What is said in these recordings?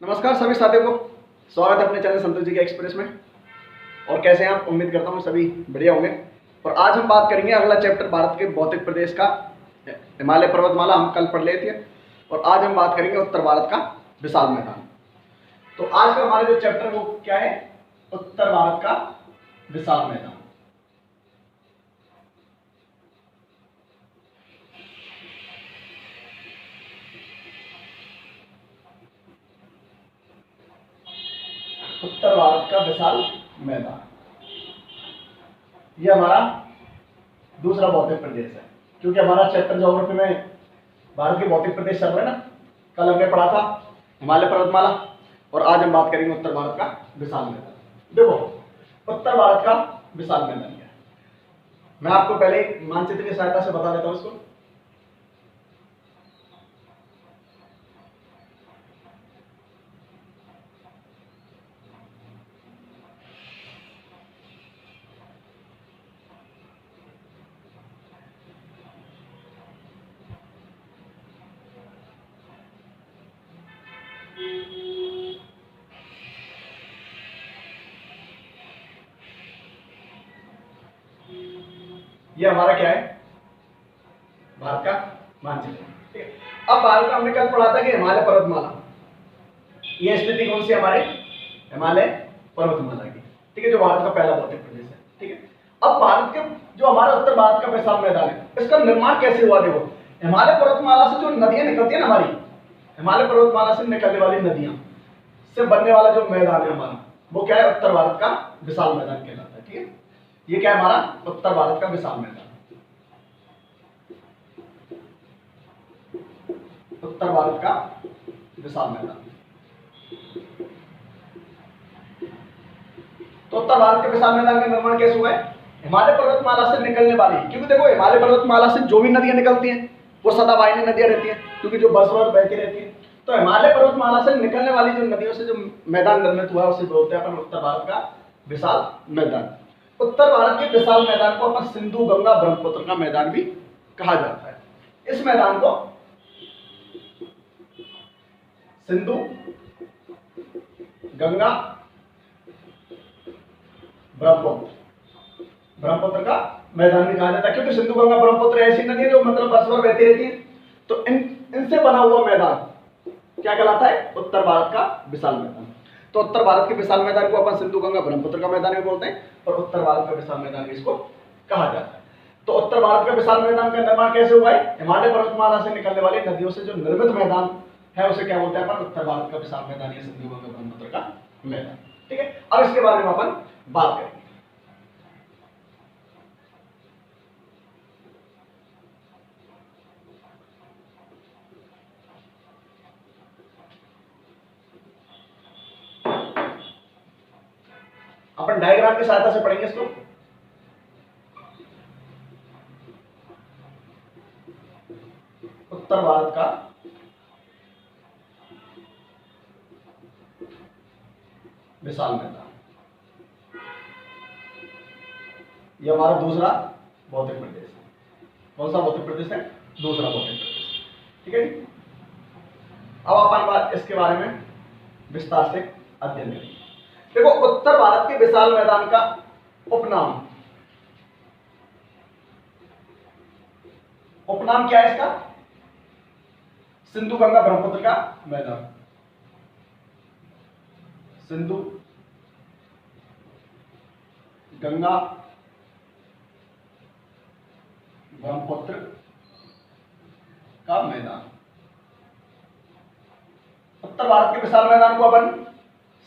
नमस्कार सभी साथियों को, स्वागत है अपने चैनल संतोष जी के एक्सप्रेस में। और कैसे हैं आप? उम्मीद करता हूँ सभी बढ़िया होंगे। और आज हम बात करेंगे अगला चैप्टर भारत के भौतिक प्रदेश का, हिमालय पर्वतमाला हम कल पढ़ लिए थे। और आज हम बात करेंगे उत्तर भारत का विशाल मैदान। तो आज का हमारा जो चैप्टर वो क्या है? उत्तर भारत का विशाल मैदान। उत्तर भारत का विशाल मैदान, ये हमारा दूसरा भौतिक प्रदेश है। क्योंकि हमारा चैप्टर ज्योग्राफी में भारत के भौतिक प्रदेश चल रहे हैं ना। कल हमने पढ़ा था हिमालय पर्वतमाला और आज हम बात करेंगे उत्तर भारत का विशाल मैदान। देखो, उत्तर भारत का विशाल मैदान क्या है, मैं आपको पहले मानचित्र की सहायता से बता देता हूं इसको। ये हमारा क्या है? भारत का मानचित्र। ठीक है, अब भारत का हमने कल पढ़ा था कि हिमालय पर्वतमाला, ये स्थिति कौन सी हमारे हिमालय पर्वतमाला की। ठीक है, जो भारत का पहला भौतिक प्रदेश है। ठीक है, अब भारत के जो हमारा उत्तर भारत का विशाल मैदान है, इसका निर्माण कैसे हुआ? देखो, हिमालय पर्वतमाला से जो नदियां निकलती है ना, हमारी हिमालय पर्वतमाला से निकलने वाली नदियां से बनने वाला जो मैदान है हमारा, वो क्या है? उत्तर भारत का विशाल मैदान कहलाता है। ठीक है, ये क्या है? हमारा उत्तर भारत का विशाल मैदान। उत्तर भारत का विशाल मैदान। तो उत्तर भारत के विशाल मैदान का निर्माण कैसे हुआ है? हिमालय पर्वतमाला से निकलने वाली, क्योंकि देखो हिमालय पर्वतमाला से जो भी नदियां निकलती हैं वो सदाबहानी नदियां रहती हैं, क्योंकि जो बरसों बहती रहती हैं। तो हिमालय पर्वतमाला से निकलने वाली जो नदियों से जो मैदान निर्मित हुआ है उसे बोलते हैं अपन उत्तर भारत का विशाल मैदान। उत्तर भारत के विशाल मैदान को अपन सिंधु गंगा ब्रह्मपुत्र का मैदान भी कहा जाता है। इस मैदान को सिंधु गंगा ब्रह्मपुत्र का मैदान भी कहा जाता है, क्योंकि सिंधु गंगा ब्रह्मपुत्र ऐसी नदी है जो मतलब बरसों बहती रहती है। तो इनसे बना हुआ मैदान क्या कहलाता है? उत्तर भारत का विशाल मैदान। तो उत्तर भारत के विशाल मैदान को अपन सिंधु गंगा ब्रह्मपुत्र का मैदान भी बोलते हैं और उत्तर भारत का विशाल मैदान भी इसको कहा जाता है। तो उत्तर भारत का विशाल मैदान का निर्माण कैसे हुआ है? हिमालय पर्वतमाला से निकलने वाली नदियों से जो निर्मित मैदान है उसे क्या बोलते हैं अपन? उत्तर भारत का विशाल मैदान या सिंधु गंगा ब्रह्मपुत्र का मैदान। ठीक है, अब इसके बारे में अपन बात करेंगे। अपन डायग्राम की सहायता से पढ़ेंगे इसको। उत्तर भारत का विशाल मैदान, यह हमारा दूसरा भौतिक प्रदेश है। कौन सा भौतिक प्रदेश है? दूसरा भौतिक प्रदेश। ठीक है, अब अपन इसके बारे में विस्तार से अध्ययन करेंगे। देखो, उत्तर भारत के विशाल मैदान का उपनाम क्या है इसका? सिंधु गंगा ब्रह्मपुत्र का मैदान। सिंधु गंगा ब्रह्मपुत्र का मैदान। उत्तर भारत के विशाल मैदान को अपन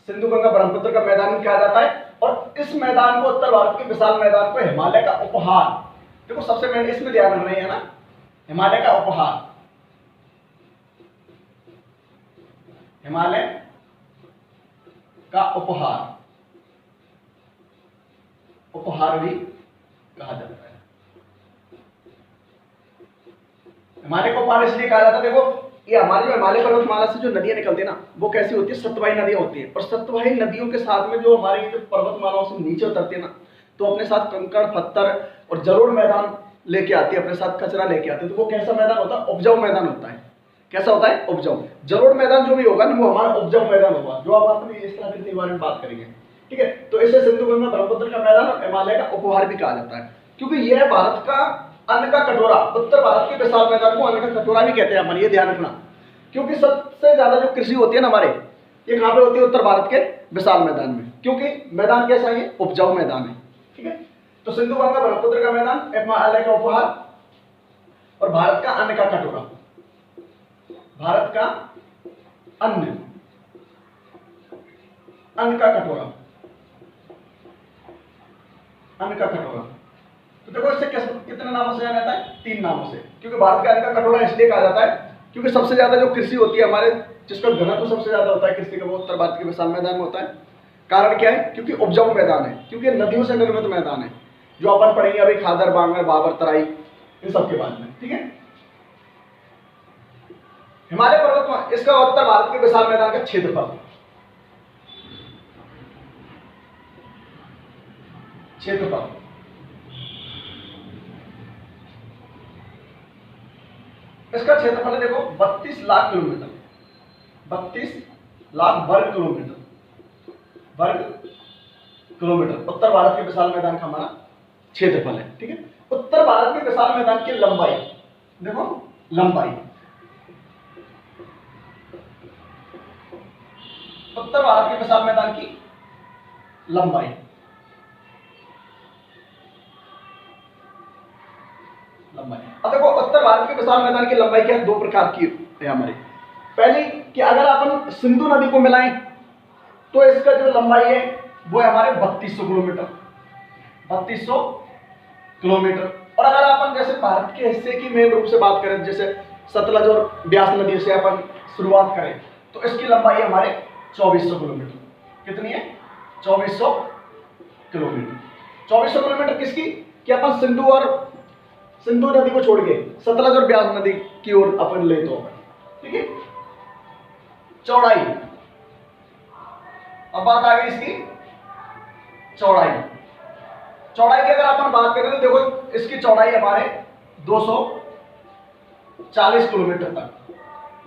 सिंधु गंगा ब्रह्मपुत्र का मैदान कहा जाता है। और इस मैदान को, उत्तर भारत के विशाल मैदान को हिमालय का उपहार, देखो सबसे पहले इसमें ध्यान रखना है ना, हिमालय का उपहार, हिमालय का उपहार भी कहा जाता है। हिमालय का उपहार इसलिए कहा जाता है, देखो ये हमारी जो हिमालय पर्वतमाला से जो नदियां निकलती है ना, वो कैसी होती है? सतवाही नदियां होती हैं। और सतवाही नदियों के साथ में जो हमारी जो पर्वतमालाओं से नीचे उतरती है ना, तो अपने साथ कंकड़ पत्थर और जलोढ़ मैदान लेके आती है, अपने साथ कचरा लेके आती है। तो वो कैसा मैदान होता है? उपजाऊ मैदान होता है। कैसा होता है? उपजाऊ। जलोढ़ मैदान जो भी होगा ना वो हमारा उपजाऊ मैदान होगा, जो आप अपनी इस तरह के बारे में बात करेंगे, ठीक है। तो इसे सिंधु गंगा ब्रह्मपुत्र का मैदान और हिमालय का उपहार भी कहा जाता है, क्योंकि यह भारत का अन्न का कटोरा, उत्तर भारत के विशाल मैदान को अन्न का कटोरा भी कहते हैं अपन, ये ध्यान रखना। क्योंकि सबसे ज्यादा जो कृषि होती है ना हमारे, ये कहां पे होती है? उत्तर भारत के विशाल मैदान में, क्योंकि मैदान कैसा है? उपजाऊ मैदान है, ठीक है। तो सिंधु गंगा ब्रह्मपुत्र का मैदान, हिमालय का उपहार और भारत का अन्न का कटोरा, भारत का अन्न का कटोरा, अन्न का कटोरा। तो देखो इससे कितने नामों से जाना जाता है? 3 नामों से। क्योंकि भारत का अन्न का कटोरा इसलिए कहा जाता है क्योंकि सबसे ज्यादा जो कृषि होती है हमारे, जिसका घनत्व सबसे ज्यादा होता है कृषि का, वो उत्तर भारत के विशाल मैदान में होता है। कारण क्या है? क्योंकि उपजाऊ मैदान है, क्योंकि नदियों से निर्मित मैदान है, जो अपन पढ़ेंगे अभी खादर, बांगर, बाबर, तराई, इन सब के बारे में, ठीक है। हिमालय पर्वत, इसका उत्तर भारत के विशाल मैदान का क्षेत्रफल, इसका क्षेत्रफल है देखो 32 लाख किलोमीटर, 32 लाख वर्ग किलोमीटर उत्तर भारत के विशाल मैदान का हमारा क्षेत्रफल है, ठीक है। उत्तर भारत के विशाल मैदान की लंबाई देखो, उत्तर भारत के विशाल मैदान की लंबाई, अब देखो उत्तर भारत के विशाल मैदान की लंबाई क्या है? 2 प्रकार की है हमारी। पहली कि अगर अपन सिंधु नदी को मिलाएं तो इसका जो लंबाई है वो है हमारे 3200 किलोमीटर, 3200 किलोमीटर। और अगर अपन जैसे भारत के हिस्से की मेन रूप से बात करें, जैसे सतलज और ब्यास नदी से अपन शुरुआत करें, तो इसकी लंबाई है हमारे 2400 किलोमीटर। कितनी है? 2400 किलोमीटर। 2400 किलोमीटर किसकी? कि अपन सिंधु नदी को छोड़ के सतलज और ब्यास नदी की ओर अपन ले तो, ठीक है। चौड़ाई, अब बात आ गई इसकी चौड़ाई की अगर अपन बात करें तो देखो इसकी चौड़ाई हमारे 240 किलोमीटर तक,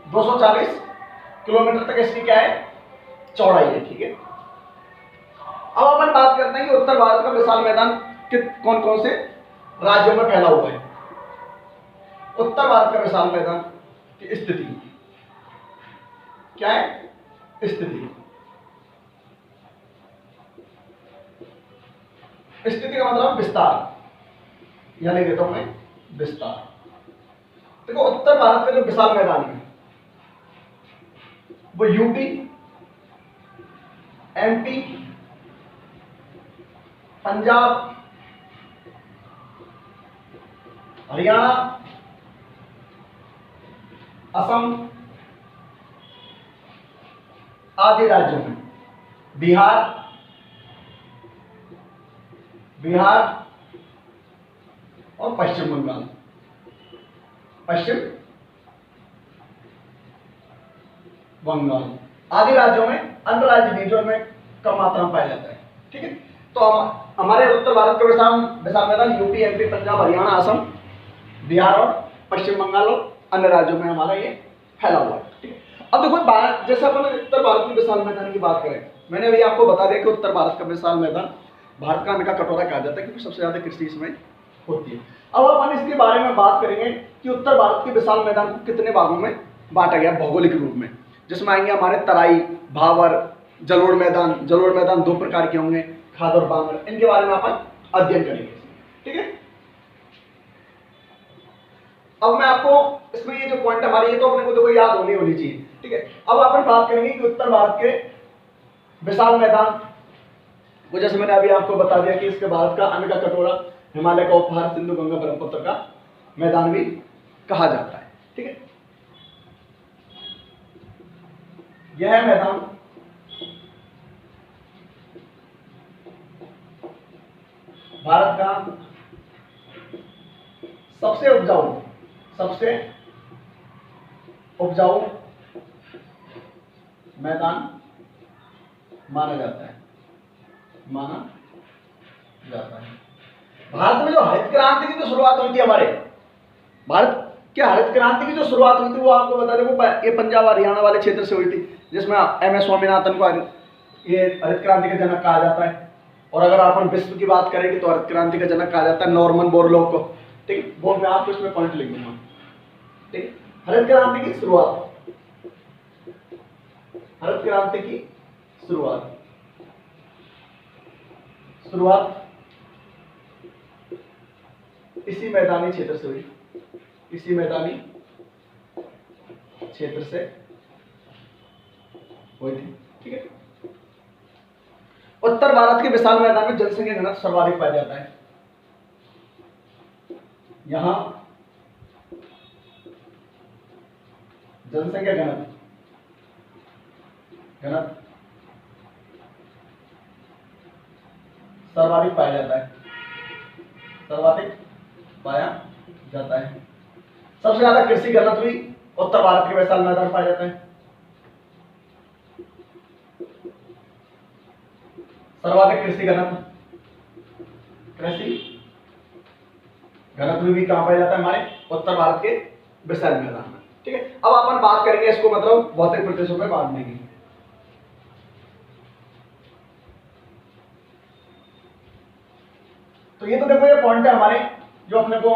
240 किलोमीटर तक इसकी क्या है? चौड़ाई है, ठीक है। अब अपन बात करते हैं कि उत्तर भारत का विशाल मैदान कौन कौन से राज्यों में फैला हुआ है। उत्तर भारत का विशाल मैदान की स्थिति क्या है? स्थिति का मतलब विस्तार, यानी देता हूं मैं विस्तार। देखो उत्तर भारत का जो विशाल मैदान है वो यूपी, एमपी, पंजाब, हरियाणा, असम आदि राज्यों में, बिहार और पश्चिम बंगाल आदि राज्यों में, अन्य राज्य भी जो में कम मात्रा में पाया जाता है, ठीक है। तो हमारे उत्तर भारत का विशाल मैदान यूपी, एमपी, पंजाब, हरियाणा, असम, बिहार और पश्चिम बंगाल और अन्य राज्यों में हमारा ये फैला हुआ है, ठीक है। अब देखो जैसे अपन उत्तर भारत के विशाल मैदान की बात करें, मैंने अभी आपको बता दिया कि उत्तर भारत का विशाल मैदान भारत का अन्न का कटोरा कहा जाता है, क्योंकि सबसे ज्यादा कृषि इसमें होती है। अब अपन इसके बारे में बात करेंगे कि उत्तर भारत के विशाल मैदान को कितने भागों में बांटा गया भौगोलिक रूप में, जिसमें आएंगे हमारे तराई, भावर, जलोढ़ मैदान 2 प्रकार के होंगे, खादर और बांगर, इनके बारे में अपन अध्ययन करेंगे, ठीक है। अब मैं आपको इसमें ये जो पॉइंट हमारी ये तो अपने को देखो याद होनी चाहिए, ठीक है। अब अपन बात करेंगे कि उत्तर भारत के विशाल मैदान वो, जैसे मैंने अभी आपको बता दिया कि इसके भारत का अन्न का कटोरा, हिमालय का उपहार, सिंधु गंगा ब्रह्मपुत्र का मैदान भी कहा जाता है, ठीक है। यह मैदान भारत का सबसे उपजाऊ मैदान माना जाता है। भारत में जो हरित क्रांति की तो शुरुआत हुई थी हमारे भारत कि हरित क्रांति की जो शुरुआत हुई थी वो आपको बता दें वो ये पंजाब हरियाणा वाले क्षेत्र से हुई थी, जिसमें एम एस स्वामीनाथन को ये हरित क्रांति का जनक कहा जाता है। और अगर अपन विश्व की बात करेंगे तो हरित क्रांति का जनक कहा जाता है नॉर्मन बोरलॉग को। ठीक, वो मैं आपको इसमें पॉइंट लिख दूंगा। ठीक, हरित क्रांति की शुरुआत, हरित क्रांति की शुरुआत इसी मैदानी क्षेत्र से हुई, इसी मैदानी क्षेत्र से हुई थी। ठीक है, उत्तर भारत के विशाल मैदान में जनसंख्या घनत्व सर्वाधिक पाया जाता है। यहां जनसंख्या घनत्व सर्वाधिक पाया जाता है, सर्वाधिक पाया जाता है। सबसे ज्यादा कृषि घनत्व भी उत्तर भारत के विशाल मैदान में पाया जाता है। सर्वाधिक कृषि घनत्व भी कहां पाया जाता है? हमारे उत्तर भारत के विशाल मैदान में। ठीक है, अब अपन बात करेंगे इसको मतलब भौतिक प्रदेशों में बांटने की। तो ये तो देखो ये पॉइंट है हमारे जो अपने को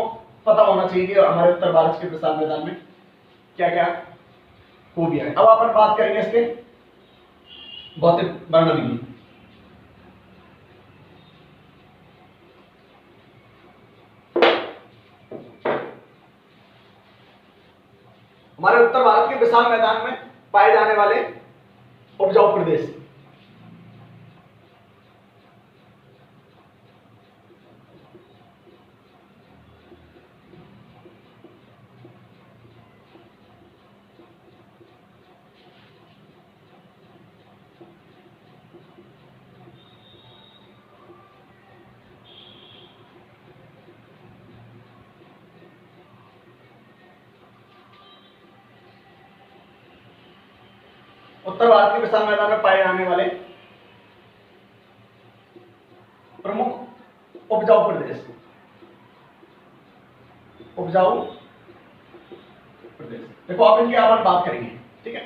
पता होना चाहिए कि हमारे उत्तर भारत के विशाल मैदान में क्या क्या खूबियां है। अब अपन बात करेंगे इसके भौतिक वर्णन की। हमारे उत्तर भारत के विशाल मैदान में पाए जाने वाले उपजाऊ प्रदेश, उत्तर भारत के विशाल मैदान में पाए जाने वाले प्रमुख उपजाऊ प्रदेश, देखो आप इनकी अपन बात करेंगे। ठीक है,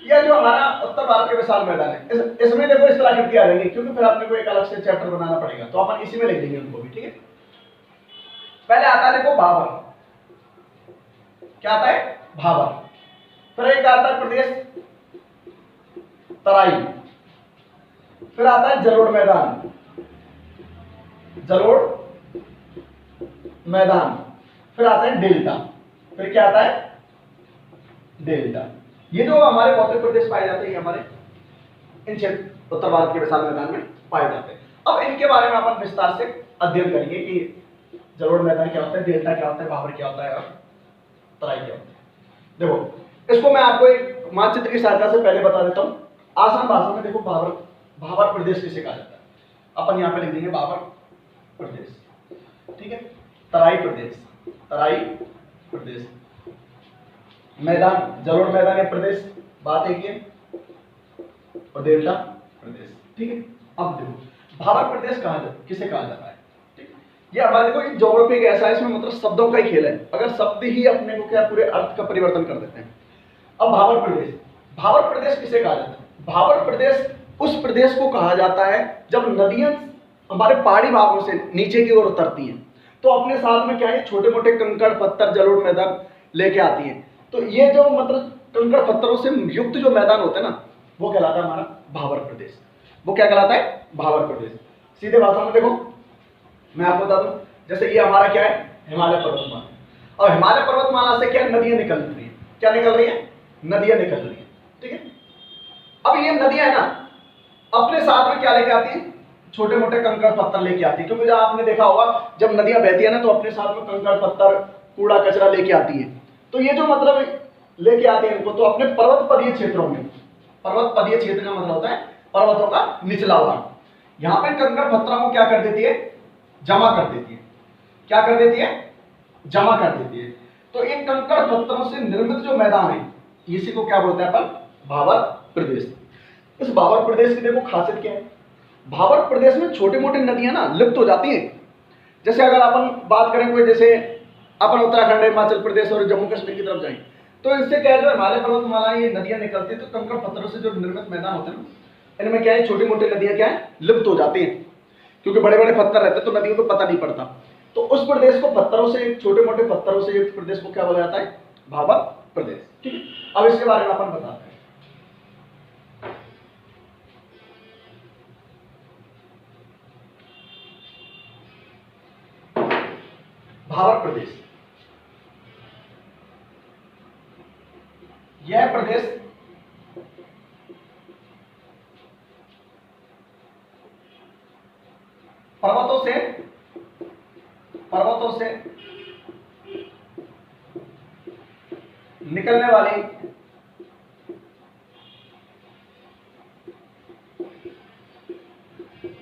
यह जो हमारा उत्तर भारत के विशाल मैदान है इसमें देखो इस तरह की आ रहेंगी, क्योंकि फिर अपने को एक अलग से चैप्टर बनाना पड़ेगा, तो अपन इसी में लिख देंगे उनको भी। ठीक है, पहले आता है देखो भाबर, क्या आता है? भाबर। फिर एक आता है प्रदेश तराई, फिर आता है जलोढ़ मैदान, फिर आता है डेल्टा, फिर क्या आता है? डेल्टा। ये जो हमारे भौतिक प्रदेश पाए जाते हैं हमारे इन क्षेत्र उत्तर भारत के विशाल मैदान में पाए जाते हैं। अब इनके बारे में अपन विस्तार से अध्ययन करेंगे कि जलोढ़ मैदान क्या होता है, डेल्टा क्या होता है, भाबर क्या होता है और तराई क्या होता है। देखो इसको मैं आपको एक मानचित्र की सहायता से पहले बता देता हूं आसान भाषा में। देखो भाबर प्रदेश किसे कहा जाता है? अपन यहां पे लिख देंगे भाबर प्रदेश। ठीक है, तराई प्रदेश, मैदान जलोढ़ मैदान या प्रदेश, बात एक ही है, और डेल्टा प्रदेश। ठीक है, अब देखो भाबर प्रदेश किसे कहा जाता है? ठीक, ये हमारे को ज्योग्राफी एक ऐसा है, इसमें मतलब शब्दों का ही खेल है, अगर शब्द ही अपने को क्या पूरे अर्थ का परिवर्तन कर देते हैं। अब भाबर प्रदेश किसे कहा जाता है? भाबर प्रदेश उस प्रदेश को कहा जाता है जब नदियां हमारे पहाड़ी भागों से नीचे की ओर उतरती हैं, तो अपने साथ में क्या है, छोटे मोटे कंकड़ पत्थर जलोढ़ मैदान लेके आती हैं। तो ये जो मतलब कंकड़ पत्थरों से युक्त जो मैदान होता है ना, वो कहलाता है हमारा भाबर प्रदेश। वो क्या कहलाता है? भाबर प्रदेश। सीधे भाषा में देखो मैं आपको बता दूं, जैसे ये हमारा क्या है, हिमालय पर्वतमाला, और हिमालय पर्वतमाला से क्या नदियां निकल रही है, क्या निकल रही है? नदियां निकल रही है। ठीक है, अब ये नदियां है ना अपने साथ में क्या लेके आती है? छोटे मोटे कंकड़ पत्थर लेके आती है, क्योंकि जब आपने देखा होगा जब नदियां बहती है ना तो अपने साथ में कंकड़ पत्थर कूड़ा कचरा लेके आती है। तो ये जो मतलब लेके आते हैं इनको, तो अपने पर्वतपदीय क्षेत्रों में, पर्वतपदीय क्षेत्र का मतलब होता है पर्वतों का निचला भाग, यहाँ पे कंकड़ पत्थरों को क्या कर देती है? जमा कर देती है। क्या कर देती है? जमा कर देती है। तो इन कंकड़ पत्थरों से निर्मित जो मैदान है इसी को क्या बोलते हैं अपन? भाबर प्रदेश। इस भाबर प्रदेश की देखो खासियत क्या है, भाबर प्रदेश में छोटी मोटी नदियां ना लुप्त हो जाती हैं। जैसे अगर अपन बात करें कोई जैसे अपन उत्तराखंड, हिमाचल प्रदेश और जम्मू कश्मीर की तरफ जाएंगे तो इससे क्या है, जो हिमालय पर्वतमाला ये नदियां निकलती है तो कंकड़ पत्थरों से जो निर्मित मैदान होते हैं ना, इनमें क्या है, छोटी मोटी नदियां क्या है, लुप्त हो जाती हैं, क्योंकि बड़े बड़े पत्थर रहते हैं तो नदियों को पता नहीं पड़ता। तो उस प्रदेश को पत्थरों से, छोटे मोटे पत्थरों से युक्त प्रदेश को क्या बोला जाता है, भाबर प्रदेश। ठीक है, अब इसके बारे में अपन बताते हैं। भाबर प्रदेश, यह प्रदेश पर्वतों से निकलने वाली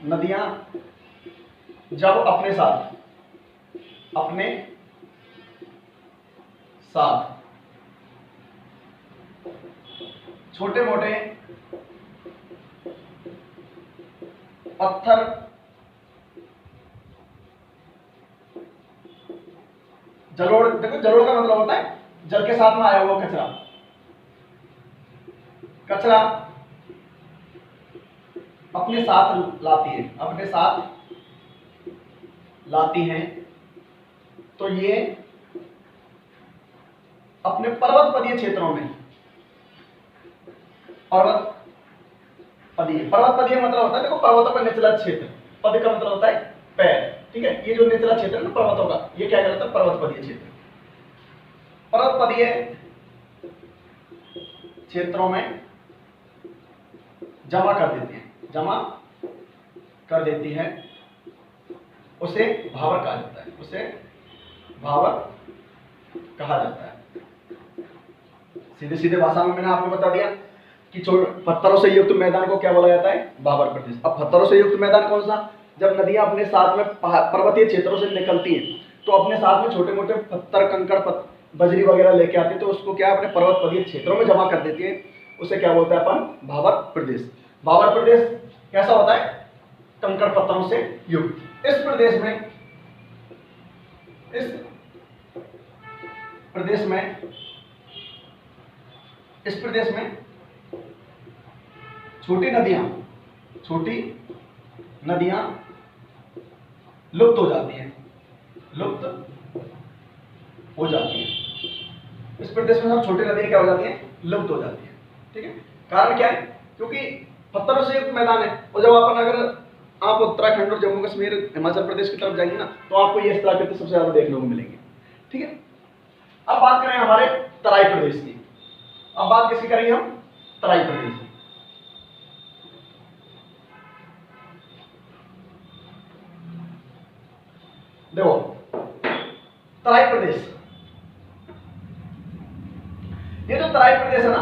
नदियां जब अपने साथ छोटे मोटे पत्थर, जलोढ़, देखो जलोढ़ का मतलब होता है जल के साथ में आया हुआ कचरा अपने साथ लाती हैं, तो ये अपने पर्वतपदीय क्षेत्रों में, पर्वतपदीय मतलब होता है, देखो पर्वतों का निचला क्षेत्र, पद का मतलब होता है पैर, ठीक है, ये जो निचला क्षेत्र है ना पर्वतों का, ये क्या कहलाता है, पर्वतपदीय क्षेत्र। पर्वतपदीय क्षेत्रों में जमा कर देती है, उसे भाबर कहा जाता है। सीधे सीधे भाषा में मैंने आपको बता दिया कि पत्थरों से युक्त मैदान को क्या बोला जाता है, भाबर प्रदेश। अब पत्थरों से युक्त मैदान कौन सा, जब नदियां अपने साथ में पर्वतीय क्षेत्रों से निकलती हैं तो अपने साथ में छोटे मोटे पत्थर, कंकड़, बजरी वगैरह लेके आती है, तो उसको क्या अपने पर्वतपदीय क्षेत्रों में जमा कर देती है, उसे क्या बोलते हैं अपन, भाबर प्रदेश। भाबर प्रदेश कैसा होता है, कंकड़ पत्थरों से युक्त। इस प्रदेश में छोटी नदियां लुप्त हो जाती हैं, इस प्रदेश में सब छोटी नदियां क्या हो जाती हैं, लुप्त हो जाती हैं। ठीक है, कारण क्या है, क्योंकि पत्थरों से युक्त मैदान है, और जब अगर आप उत्तराखंड और जम्मू कश्मीर, हिमाचल प्रदेश की तरफ जाएंगे ना, तो आपको ये स्थलाकृति सबसे ज्यादा देखने को मिलेंगे। ठीक है, अब बात करें हमारे तराई प्रदेश की। अब बात किसकी करेंगे हम, तराई प्रदेश की। देखो तराई प्रदेश, ये जो तराई प्रदेश है ना,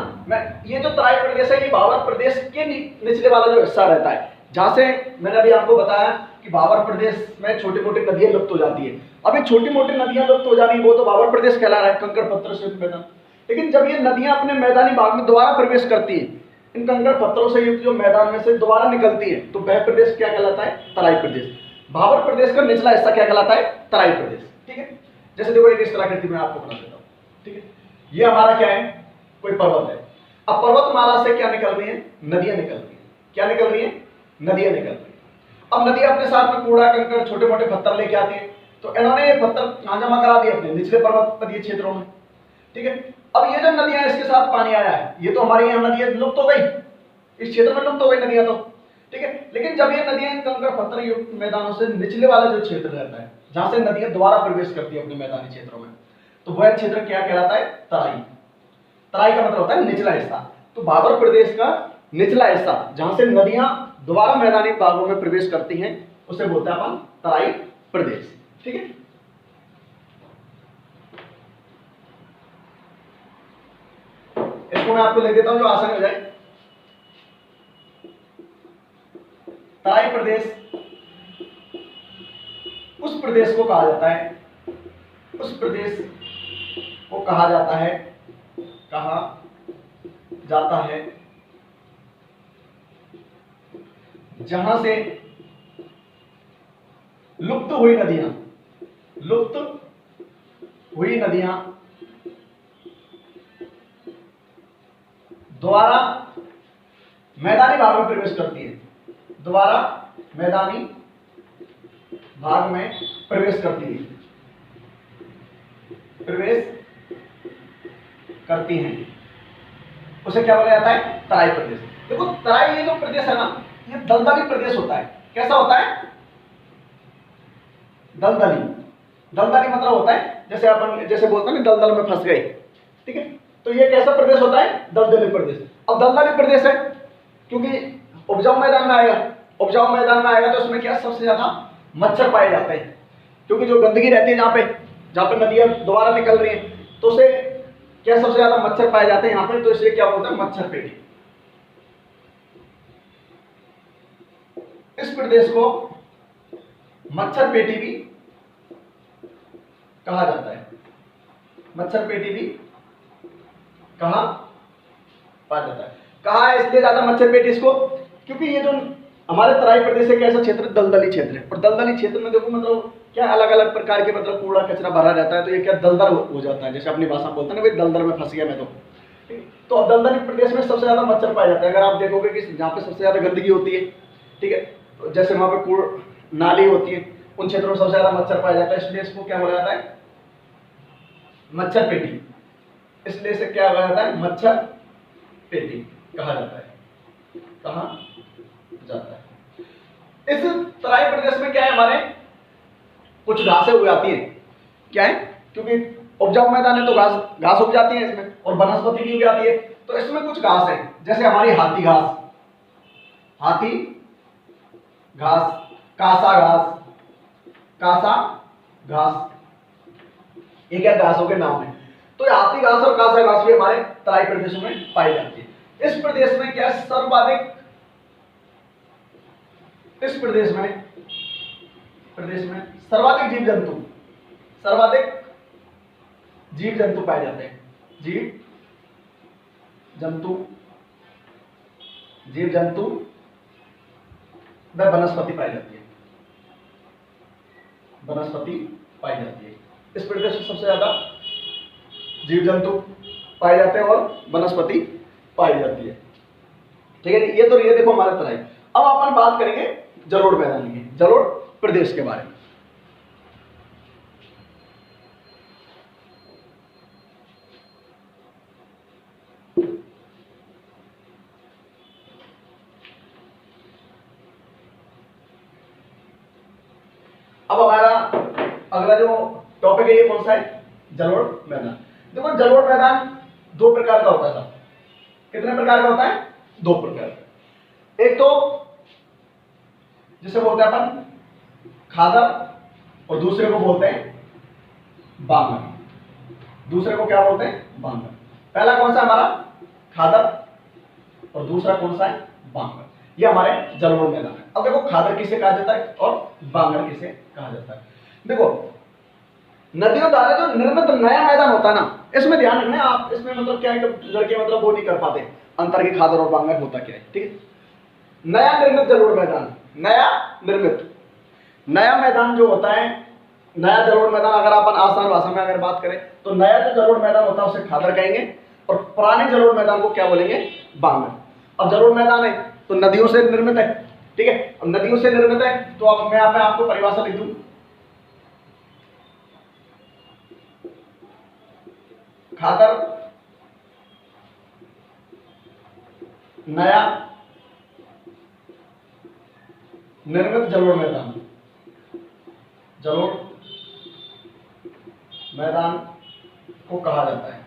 ये जो तराई प्रदेश है, ये भाबर प्रदेश के निचले वाला जो हिस्सा रहता है, जहां से मैंने अभी आपको बताया कि भाबर प्रदेश में छोटी मोटी नदियां लुप्त हो जाती है। अब ये छोटी मोटी नदियां लुप्त हो जाती है, वो तो भाबर प्रदेश कहला रहा है, कंकड़ पत्थर से युक्त मैदान। लेकिन जब ये नदियां अपने मैदानी भाग में दोबारा प्रवेश करती है, इन कंकड़ पत्थरों से युक्त जो मैदान में से दोबारा निकलती है, तो वह प्रदेश क्या कहलाता है, तराई प्रदेश। भाबर प्रदेश का निचला हिस्सा क्या कहलाता है, तराई प्रदेश। ठीक है, जैसे देखो एक इस तरह मैं आपको बता देता हूँ। ठीक है, ये हमारा क्या है, कोई पर्वत है। अब पर्वतमाला से क्या निकल रही है, नदियां निकल रही है। क्या निकल रही है, नदियां निकल रही है। अब नदियां अपने साथ में कूड़ा कंकड़, छोटे मोटे पत्थर लेके आती है, तो इन्होंने ये पत्थर कहां जमा करा दिए, अपने निचले पर्वतपदीय क्षेत्रों में। ठीक है, अब ये जो नदियां है, इसके साथ पानी आया है, ये तो हमारी यहाँ नदियां लुप्त हो गई, इस क्षेत्र में लुप्त हो गई नदियां तो। ठीक है, लेकिन जब ये नदियां इन कंकड़ पत्थर युक्त मैदानों से निचले वाला जो क्षेत्र रहता है, जहां से नदियां दोबारा प्रवेश करती है अपने मैदानी क्षेत्रों में, तो वह क्षेत्र क्या कहलाता है, तराई। तराई का मतलब होता है निचला हिस्सा। तो भाबर प्रदेश का निचला हिस्सा, जहां से नदियां दोबारा मैदानी भागों में प्रवेश करती हैं, उसे बोलते हैं अपन तराई प्रदेश। ठीक है, इसको मैं आपको लिख देता हूं जो आसान हो जाए। तराई प्रदेश उस प्रदेश को कहा जाता है, जहां से लुप्त हुई नदियां दोबारा मैदानी भाग में प्रवेश करती है, दोबारा मैदानी भाग में प्रवेश करती है, प्रवेश करती हैं, उसे क्या बोला जाता है? तराई प्रदेश। देखो तराई ये जो प्रदेश है ना, ये दलदली प्रदेश होता है। कैसा होता है? दलदली। दलदली मतलब होता है जैसे अपन जैसे बोलते हैं ना दलदल में फंस गए, ठीक है, तो ये कैसा प्रदेश होता है? दलदली प्रदेश। अब दलदली प्रदेश है क्योंकि उपजाऊ मैदान में आएगा, उपजाऊ मैदान में आएगा तो उसमें क्या सबसे ज्यादा मच्छर पाए जाते हैं, क्योंकि जो गंदगी रहती है जहाँ पे नदियां दोबारा निकल रही हैं तो उसे क्या सबसे ज्यादा मच्छर पाए जाते हैं यहाँ पे, तो इसलिए क्या बोलते हैं? मच्छर पेटी। इस प्रदेश को मच्छर पेटी भी कहा जाता है, मच्छर पेटी भी कहा पाया जाता है। कहा है इसलिए ज्यादा मच्छर पेटी इसको क्योंकि ये जो हमारे तराई प्रदेश एक ऐसा क्षेत्र दलदली क्षेत्र है, और दलदली क्षेत्र में देखो मतलब क्या अलग अलग प्रकार के मतलब कूड़ा कचरा भरा रहता है, तो ये क्या दलदल हो जाता है, जैसे अपनी भाषा में बोलते हैं ना भाई दलदल में फंस गया मैं तो दलदली प्रदेश में सबसे ज्यादा मच्छर पाया जाता है। अगर आप देखोगे कि जहाँ पे सबसे ज्यादा गंदगी होती है, ठीक है, तो जैसे वहां पे कूड़ नाली होती है, उन क्षेत्रों में सबसे ज्यादा मच्छर पाया जाता है, इसलिए इसको क्या बोला जाता है? मच्छर पेटी। इसलिए इसे क्या बोला जाता है? मच्छर पेटी कहा जाता है, कहा जाता है। इस तराई प्रदेश में क्या है? हमारे कुछ घासें उग जाती है। क्या है? क्योंकि उपजाऊ मैदान है तो घास उग जाती है इसमें, और वनस्पति भी उग जाती है, तो इसमें कुछ घास है जैसे हमारी हाथी घास, हाथी घास, कासा घास, कासा घास, ये क्या घासों के नाम है। तो हाथी घास और कासा घास भी हमारे तराई प्रदेशों में पाई जाती है। इस प्रदेश में क्या सर्वाधिक, इस प्रदेश में सर्वाधिक जीव जंतु पाए जाते हैं। जीव जंतु व वनस्पति पाई जाती है, वनस्पति पाई जाती है। इस प्रदेश में सबसे ज्यादा जीव जंतु पाए जाते हैं और वनस्पति पाई जाती है, ठीक है। ये तो ये देखो हमारे तराई। अब अपन बात करेंगे जलोढ़ मैदान की, जलोढ़ प्रदेश के बारे में। अब हमारा अगला जो टॉपिक है ये कौन सा है? जलोढ़ मैदान। देखो जलोढ़ मैदान दो प्रकार का होता है। कितने प्रकार का होता है? दो प्रकार। एक तो जिसे बोलते हैं अपन खादर, और दूसरे को बोलते हैं बांगर। दूसरे को क्या बोलते हैं? बांगर। पहला कौन सा हमारा? खादर, और दूसरा कौन सा है? बांगर। ये हमारे जलोढ़ मैदान है। अब देखो खादर किसे कहा जाता है और बांगर किसे कहा जाता है। देखो नदियों द्वारा जो निर्मित नया मैदान होता है ना, इसमें ध्यान रखना है आप, इसमें मतलब क्या है कि लड़के मतलब वो नहीं कर पाते अंतर की खादर और बांगर होता क्या है, ठीक है। नया निर्मित जलोढ़ मैदान, नया मैदान जो होता है, नया जलोढ़ मैदान अगर अपन आसान भाषा में अगर बात करें तो नया जो जलोढ़ मैदान होता है उसे खादर कहेंगे, और पुराने जलोढ़ मैदान को क्या बोलेंगे? बांगर। अब जलोढ़ मैदान है तो नदियों से निर्मित है, ठीक है। अब नदियों से निर्मित है तो अब मैं यहाँ पे आपको परिभाषा लिख दूं, खादर नया निर्मित जलोढ़ मैदान, जलोढ़ मैदान को कहा जाता है,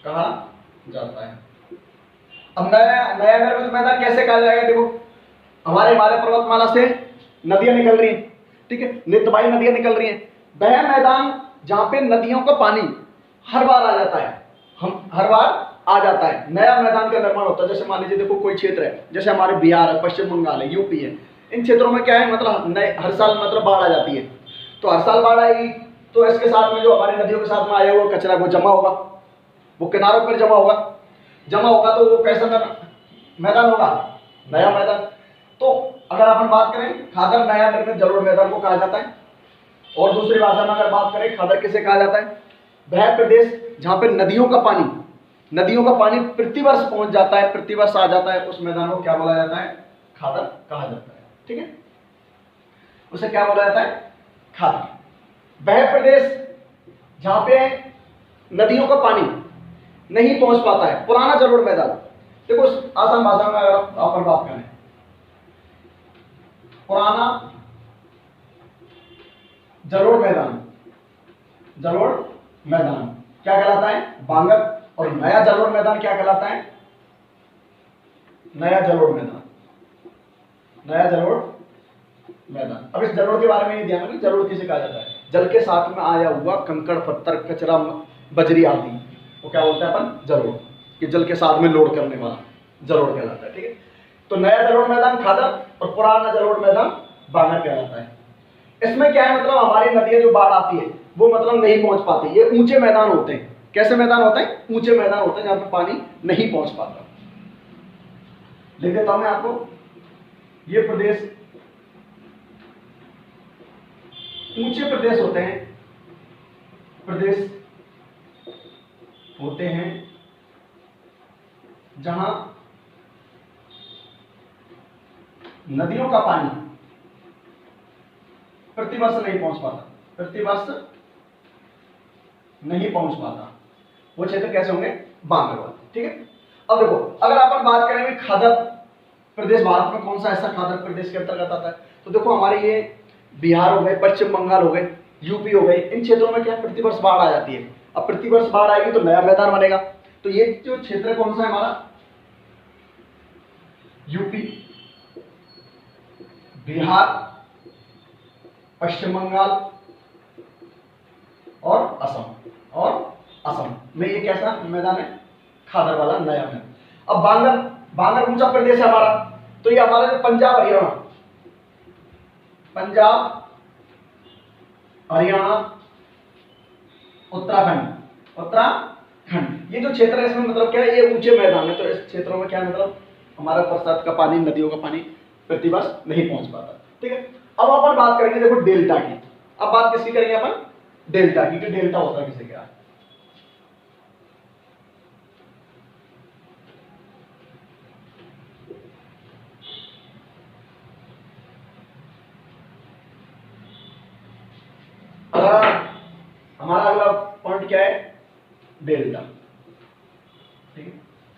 कहा जाता है। अब नया निर्मित मैदान कैसे कहा जाएगा? देखो हमारे हिमालय पर्वतमाला से नदियां निकल रही हैं, ठीक है, नित्यवाही नदियां निकल रही हैं। वह मैदान जहां पे नदियों का पानी हर बार आ जाता है, हर बार आ जाता है, नया मैदान का निर्माण होता है। जैसे मान लीजिए देखो कोई क्षेत्र है, जैसे हमारे बिहार है, पश्चिम बंगाल है, यूपी है, इन क्षेत्रों में क्या है मतलब हर साल मतलब बाढ़ आ जाती है। तो हर साल बाढ़ आएगी तो इसके साथ में जो हमारी नदियों के साथ में आया हुआ कचरा वो जमा होगा, वो किनारों पर जमा होगा तो वो कैसा मैदान होगा? नया मैदान। तो अगर अपन बात करें खादर नया निर्मित जलोढ़ मैदान को कहा जाता है, और दूसरी भाषा में अगर बात करें, खादर किसे कहा जाता है? वह प्रदेश जहां पे नदियों का पानी प्रतिवर्ष पहुंच जाता है, प्रतिवर्ष आ जाता है, उस मैदान को क्या बोला जाता है? खादर कहा जाता है। ठीक है, उसे क्या बोला जाता है? खादर। वह प्रदेश जहां पे नदियों का पानी नहीं पहुंच पाता है, पुराना जलोढ़ मैदान। देखो आसान भाषा में अगर अपन बात करें, पुराना जलोढ़ मैदान क्या कहलाता है? बांगर। और नया जलोढ़ मैदान क्या कहलाता है? नया जलोढ़ मैदान। अब इस जलोढ़ के बारे में ये ध्यान रखिए, जलोढ़ किसे कहा जाता है? जल के साथ में आया हुआ कंकड़, पत्थर, कचरा, बजरी आदि वो क्या बोलते हैं अपन? जलोढ़। कि जल के साथ में लोड करने वाला जलोढ़ कहलाता है। ठीक है, तो नया जलोढ़ मैदान खादर और पुराना जलोढ़ मैदान बांगर कहलाता है। इसमें क्या है, मतलब हमारी नदियां जो बाढ़ आती है वो मतलब नहीं पहुंच पाती। ये ऊंचे मैदान होते हैं। कैसे मैदान होते हैं? ऊंचे मैदान होते हैं जहां पे पानी नहीं पहुंच पाता। लिख देता हूं मैं आपको, ये प्रदेश ऊंचे प्रदेश होते हैं जहां नदियों का पानी प्रतिवर्ष नहीं पहुंच पाता। वो क्षेत्र कैसे होंगे? बांगर वाले। ठीक है, अब देखो अगर अपन बात करें खादर प्रदेश भारत में कौन सा ऐसा खादर प्रदेश के अंतर्गत आता है, तो देखो हमारे ये बिहार हो गए, पश्चिम बंगाल हो गए, यूपी हो गए, इन क्षेत्रों में क्या प्रतिवर्ष बाढ़ आ जाती है। अब प्रतिवर्ष बाढ़ आएगी तो नया मैदान बनेगा। तो ये जो क्षेत्र कौन सा है हमारा? यूपी, बिहार, पश्चिम बंगाल और असम में ये कैसा मैदान है? खादर वाला नया मैदान। अब बांगर ऊंचा प्रदेश है हमारा, तो ये हमारा जो पंजाब, हरियाणा, उत्तराखंड, ये जो क्षेत्र है इसमें मतलब क्या है? ये ऊंचे मैदान है। तो इस क्षेत्रों में क्या है, मतलब हमारा बरसात का पानी, नदियों का पानी प्रतिवर्ष नहीं पहुंच पाता। ठीक है, अब अपन बात करेंगे देखो डेल्टा की। अब बात किसकी करेंगे अपन? डेल्टा की। कि डेल्टा होता किसे क्या है? हमारा अगला पॉइंट क्या है? डेल्टा। ठीक है,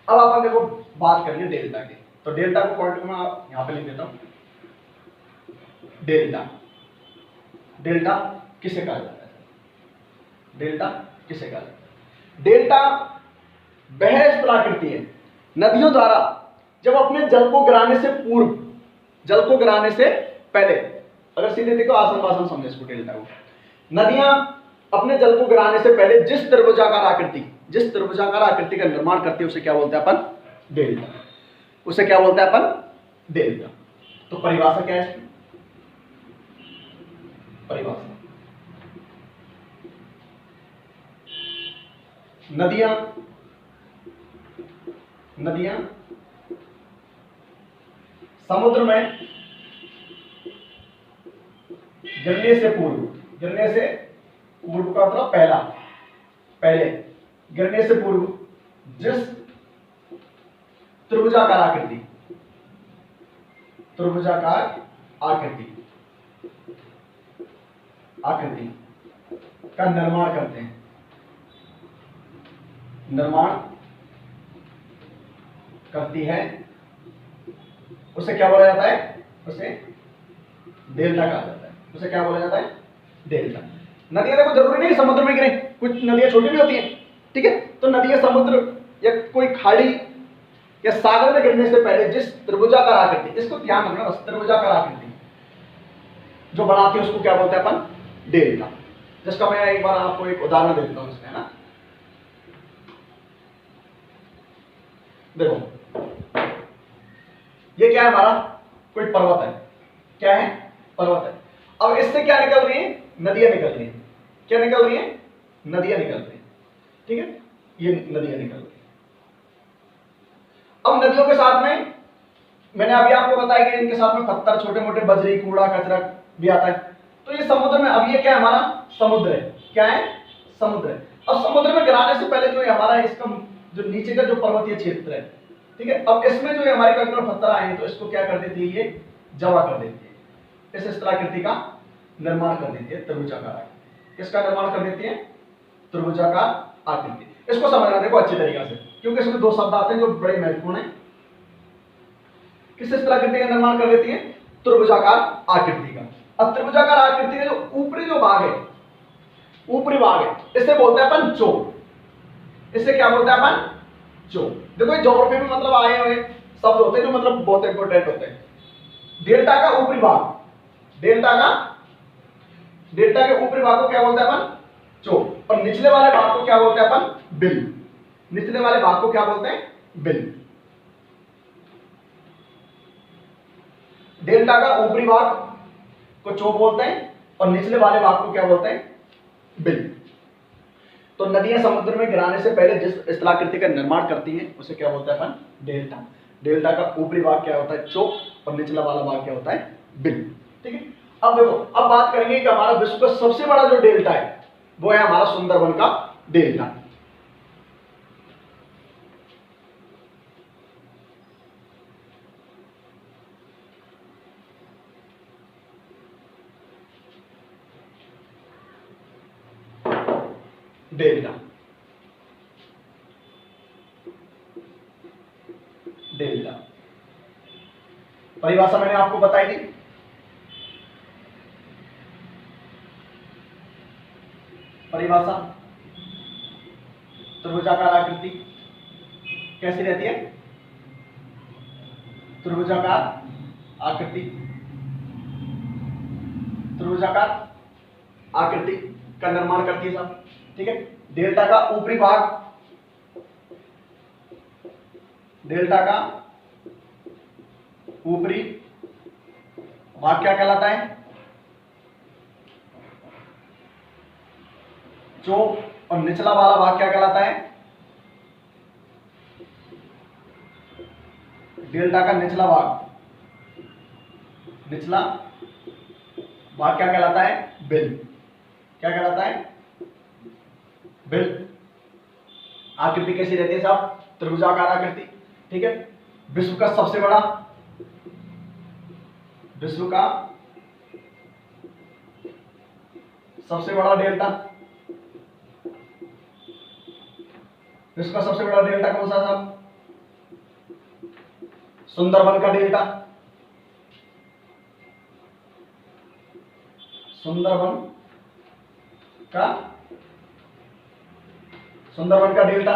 अब अपन देखो बात करेंगे डेल्टा की। तो डेल्टा को पॉइंट में यहां पे लिख देता हूं। डेल्टा किसे कहा जाता है? डेल्टा वह स्थलाकृति है नदियों द्वारा जब अपने जल को गिराने से पहले, अगर सीधे देखो आसन पासन समझे इसको, डेल्टा को, नदियां अपने जल को गिराने से पहले जिस त्रिभुजाकार आकृति का निर्माण करती है उसे क्या बोलते हैं अपन? डेल्टा। तो परिभाषा क्या है इसकी? नदियां समुद्र में गिरने से पूर्व का मतलब पहले गिरने से पूर्व जिस त्रिभुजाकार आकृति का निर्माण करते हैं, करती है, उसे क्या बोला जाता है? उसे डेल्टा कहा जाता है। उसे क्या बोला जाता है? डेल्टा। नदियां देखो जरूरी नहीं समुद्र में गिरे, कुछ नदियां छोटी भी होती हैं। ठीक है, तो नदियां समुद्र या कोई खाड़ी या सागर में गिरने से पहले जिस त्रिभुजाकार आकृति, इसको ध्यान रखना बस, त्रिभुजाकार आकृति जो बनाती है उसको क्या बोलते हैं अपन? डेल्टा। जिसका मैं एक बार आपको एक उदाहरण दे देता हूं इसमें, है ना। देखो ये क्या है हमारा? कोई पर्वत है। क्या है? पर्वत है। अब इससे क्या निकल रही है? नदियां निकल रही है। क्या निकल रही है? नदियां निकल रही है। ठीक है, ये नदियां निकल रही है। अब नदियों के साथ में मैंने अभी आपको बताया कि इनके साथ में पत्थर, छोटे मोटे बजरी, कूड़ा कचरा भी आता है। तो ये समुद्र में, अब ये क्या है हमारा समुद्र है, क्या है समुद्र है। अब समुद्र में गिराने से पहले जो है हमारा इसका जो नीचे का जो पर्वतीय क्षेत्र है, ठीक है, अब इसमें जो है हमारे कंकड़ पत्थर आए हैं तो इसको क्या कर देती है, ये जमा कर देती है, इस स्थलाकृति का निर्माण कर देती है, त्रिभुजाकार आकृति। किसका निर्माण कर देती है, त्रिभुजाकार आकृति। इसको समझना देखो अच्छी तरीके से, क्योंकि इसमें दो शब्द आते हैं जो बड़े महत्वपूर्ण है। किस स्थलाकृति का निर्माण कर देती है, त्रिभुजाकार आकृति का। अब त्रिभुजाकार आकृति का जो ऊपरी जो भाग है, ऊपरी भाग है, इसे बोलते हैं अपन चोप। इसे क्या बोलते हैं अपन, चोप। देखो ज्योग्राफी में मतलब आए हुए शब्द होते हैं जो मतलब बहुत इंपॉर्टेंट होते हैं। डेल्टा का ऊपरी भाग, डेल्टा के ऊपरी भाग को क्या बोलते हैं अपन, चोप। और निचले वाले भाग को क्या बोलते हैं अपन, बिल। निचले वाले भाग को क्या बोलते हैं, बिल। डेल्टा का ऊपरी भाग को चोप बोलते हैं और निचले वाले भाग को क्या बोलते हैं, बिल। तो नदियां समुद्र में गिराने से पहले जिस स्थलाकृति का निर्माण करती हैं उसे क्या बोलते हैं अपन, डेल्टा। डेल्टा का ऊपरी भाग क्या होता है, चोप, और निचला वाला भाग क्या होता है, बिल। ठीक है। अब देखो, अब बात करेंगे कि हमारा विश्व का सबसे बड़ा जो डेल्टा है वो है हमारा सुंदरबन का डेल्टा। डेल्टा, डेल्टा परिभाषा मैंने आपको बताई थी। परिभाषा, त्रिभुजाकार आकृति कैसी रहती है, त्रिभुजाकार आकृति, त्रिभुजाकार आकृति का निर्माण करती है सब। ठीक है। डेल्टा का ऊपरी भाग, डेल्टा का ऊपरी भाग क्या कहलाता है, चोप, और निचला वाला भाग क्या कहलाता है, डेल्टा का निचला भाग, निचला भाग क्या कहलाता है, बिल। क्या कहलाता है, बिल। आकृति कैसी रहती है साहब, त्रिभुजाकार आकृति। ठीक है। विश्व का सबसे बड़ा, विश्व का सबसे बड़ा डेल्टा, विश्व का सबसे बड़ा डेल्टा कौन सा साहब, सुंदरबन का डेल्टा। सुंदरबन का, सुंदरबन का डेल्टा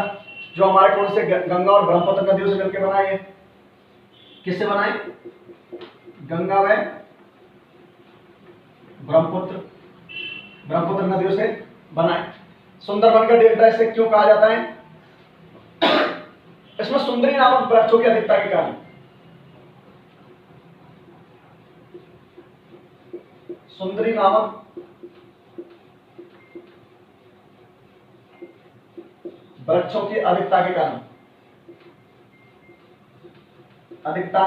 जो हमारे कौन से गंगा और ब्रह्मपुत्र नदियों से मिलकर बना है। किससे बना है, गंगा व ब्रह्मपुत्र, ब्रह्मपुत्र नदियों से बना है। सुंदरबन का डेल्टा इसे क्यों कहा जाता है, इसमें सुंदरी नामक वृक्षों की अधिकता के कारण, सुंदरी नामक वृक्षों की अधिकता के कारण, अधिकता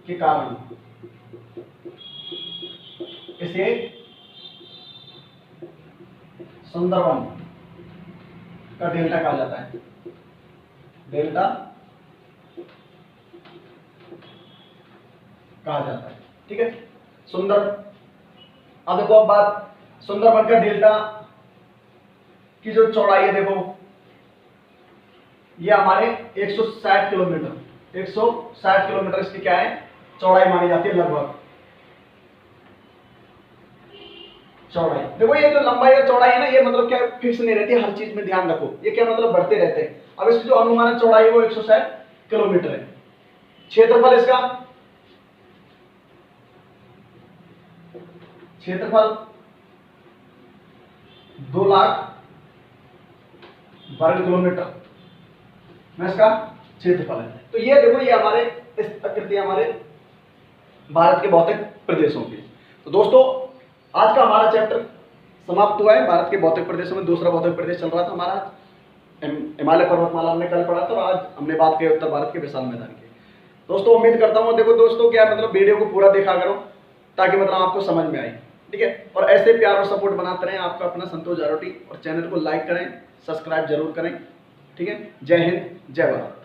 के कारण इसे सुंदरबन का डेल्टा कहा जाता है, डेल्टा कहा जाता है। ठीक है। सुंदर, अब देखो, अब बात सुंदरबन का डेल्टा की जो चौड़ाई है, देखो ये हमारे 160 किलोमीटर, 160 किलोमीटर इसकी क्या है, चौड़ाई मानी जाती है लगभग। चौड़ाई देखो, ये जो लंबाई और चौड़ाई है ना, ये मतलब क्या फिक्स नहीं रहती, हर चीज में ध्यान रखो, ये क्या मतलब बढ़ते रहते हैं। अब इसकी जो अनुमानित चौड़ाई है वो 160 किलोमीटर है। क्षेत्रफल इसका, क्षेत्रफल 2 लाख वर्ग किलोमीटर में इसका क्षेत्रफल है। तो ये देखो, ये हमारे इस आकृति हमारे भारत के भौतिक प्रदेशों की। तो दोस्तों, आज का हमारा चैप्टर समाप्त हुआ है। भारत के भौतिक प्रदेशों में दूसरा भौतिक प्रदेश चल रहा था हमारा, हिमालय पर्वतमाला हमने कल पढ़ा था, और आज हमने बात की उत्तर भारत के विशाल मैदान की। दोस्तों, उम्मीद करता हूँ, देखो दोस्तों, क्या मतलब वीडियो को पूरा देखा करो ताकि मतलब आपको समझ में आए। ठीक है, और ऐसे प्यार और सपोर्ट बनाते रहें। आपका अपना संतोष जारोटी, और चैनल को लाइक करें, सब्सक्राइब जरूर करें। ठीक है, जय हिंद, जय भारत।